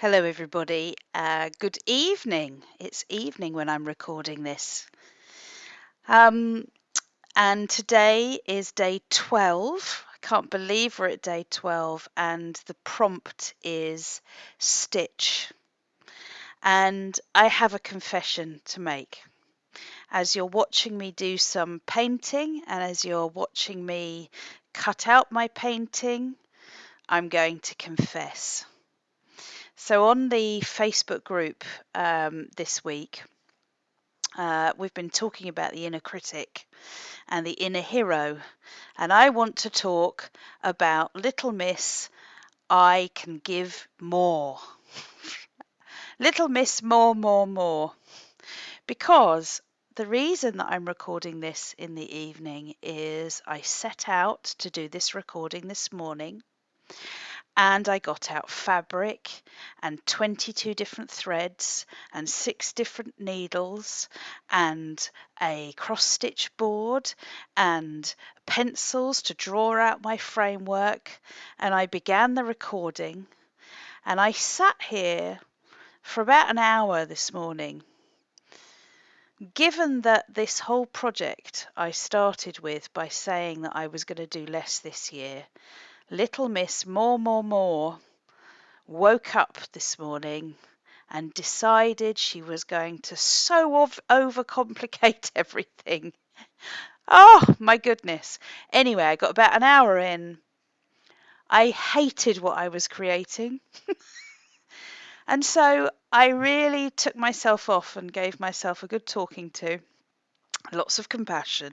Hello, everybody. Good evening. It's evening when I'm recording this. Um, and today is day 12. I can't believe we're at day 12, and the prompt is stitch. And I have a confession to make. As you're watching me do some painting, and as you're watching me cut out my painting, I'm going to confess. So, on the Facebook group this week, we've been talking about the inner critic and the inner hero, and I want to talk about Little Miss I Can Give More. Little Miss More, More, More. Because the reason that I'm recording this in the evening is I set out to do this recording this morning. And I got out fabric and 22 different threads and 6 different needles and a cross stitch board and pencils to draw out my framework. And I began the recording, and I sat here for about an hour this morning. Given that this whole project I started with by saying that I was going to do less this year, Little Miss More, More, More woke up this morning and decided she was going to so overcomplicate everything. Oh, my goodness. Anyway, I got about an hour in. I hated what I was creating. And so I really took myself off and gave myself a good talking to, lots of compassion.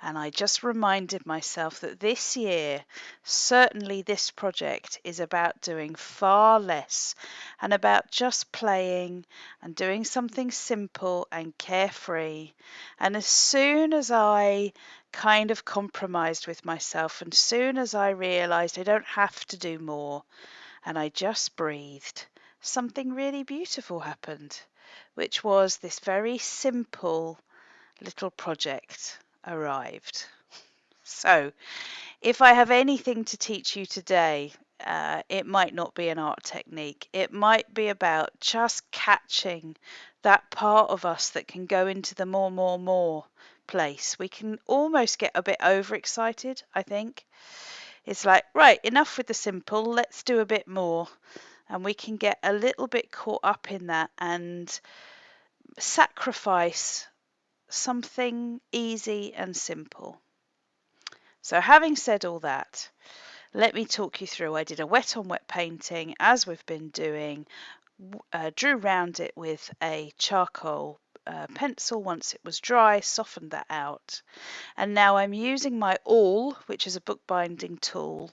And I just reminded myself that this year, certainly this project is about doing far less and about just playing and doing something simple and carefree. And as soon as I kind of compromised with myself, and soon as I realized I don't have to do more, and I just breathed, something really beautiful happened, which was this very simple little project arrived. So, if I have anything to teach you today, it might not be an art technique. It might be about just catching that part of us that can go into the more, more, more place. We can almost get a bit overexcited, I think. It's like, right, enough with the simple, let's do a bit more. And we can get a little bit caught up in that and sacrifice something easy and simple. So, having said all that, let me talk you through. I did a wet on wet painting as we've been doing, drew round it with a charcoal pencil once it was dry, softened that out. And now I'm using my awl, which is a bookbinding tool,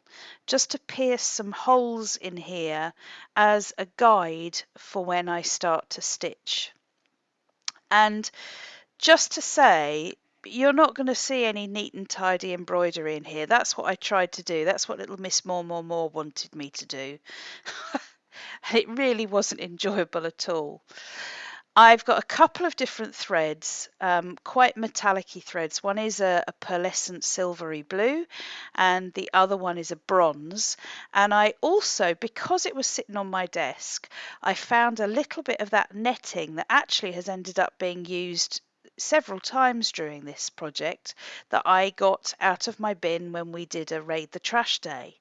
just to pierce some holes in here as a guide for when I start to stitch. And just to say, you're not going to see any neat and tidy embroidery in here. That's what I tried to do. That's what little Miss More, More, More wanted me to do. It really wasn't enjoyable at all. I've got a couple of different threads, quite metallic-y threads. One is a pearlescent silvery blue, and the other one is a bronze. And I also, because it was sitting on my desk, I found a little bit of that netting that actually has ended up being used several times during this project that I got out of my bin when we did a Raid the Trash Day.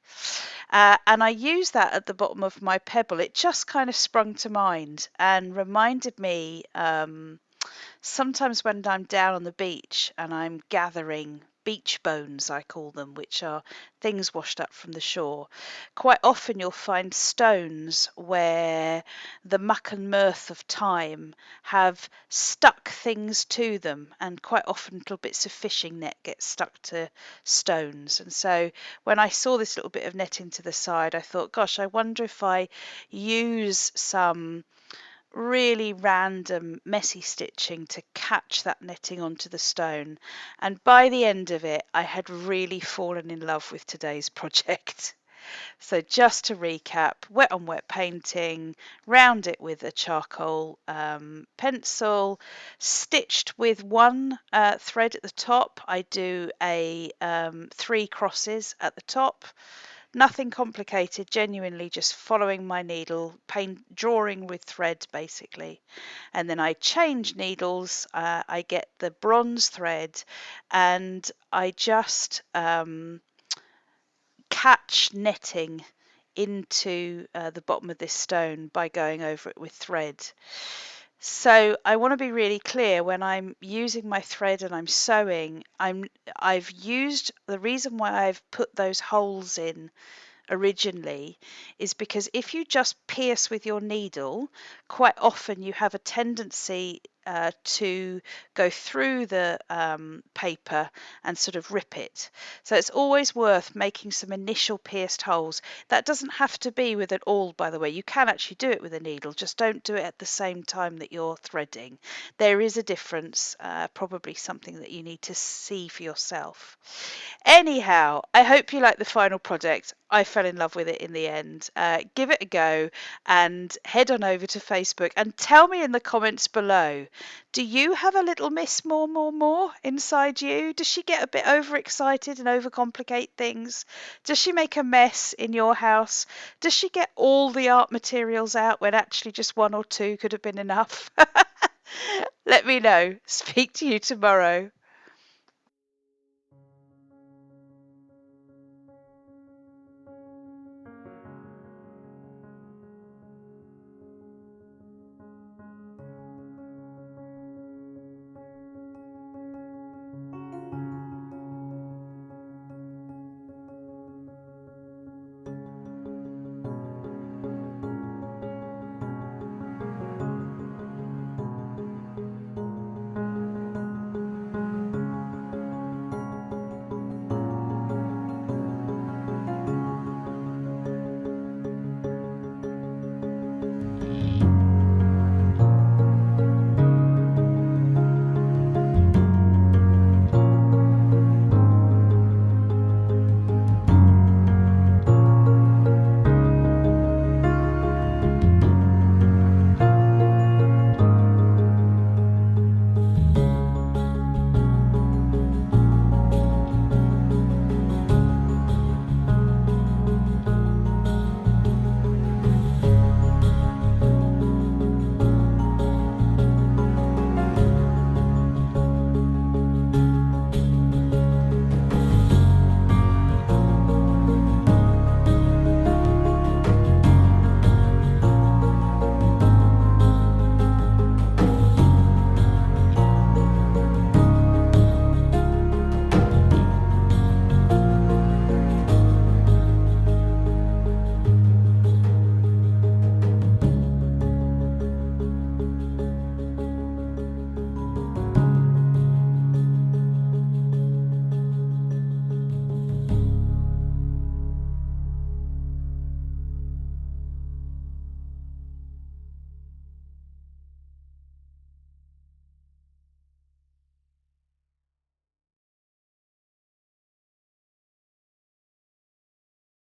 And I used that at the bottom of my pebble. It just kind of sprung to mind and reminded me sometimes when I'm down on the beach and I'm gathering beach bones, I call them, which are things washed up from the shore. Quite often you'll find stones where the muck and mirth of time have stuck things to them, and quite often little bits of fishing net get stuck to stones. And so when I saw this little bit of netting to the side, I thought, gosh, I wonder if I use some really random messy stitching to catch that netting onto the stone. And by the end of it, I had really fallen in love with today's project. So just to recap, wet on wet painting, round it with a charcoal pencil, stitched with one thread at the top. I do a 3 crosses at the top. Nothing complicated, genuinely just following my needle, drawing with thread basically. And then I change needles, I get the bronze thread, and I just catch netting into the bottom of this stone by going over it with thread. So I want to be really clear when I'm using my thread and I'm sewing, I've used the reason why I've put those holes in originally is because if you just pierce with your needle, quite often you have a tendency to go through the paper and sort of rip it. So it's always worth making some initial pierced holes. That doesn't have to be with an awl, by the way. You can actually do it with a needle, just don't do it at the same time that you're threading. There is a difference, probably something that you need to see for yourself. Anyhow, I hope you like the final project. I fell in love with it in the end. Give it a go and head on over to Facebook and tell me in the comments below, do you have a little Miss More inside you? Does she get a bit overexcited and overcomplicate things? Does she make a mess in your house? Does she get all the art materials out when actually just one or two could have been enough? Let me know. Speak to you tomorrow.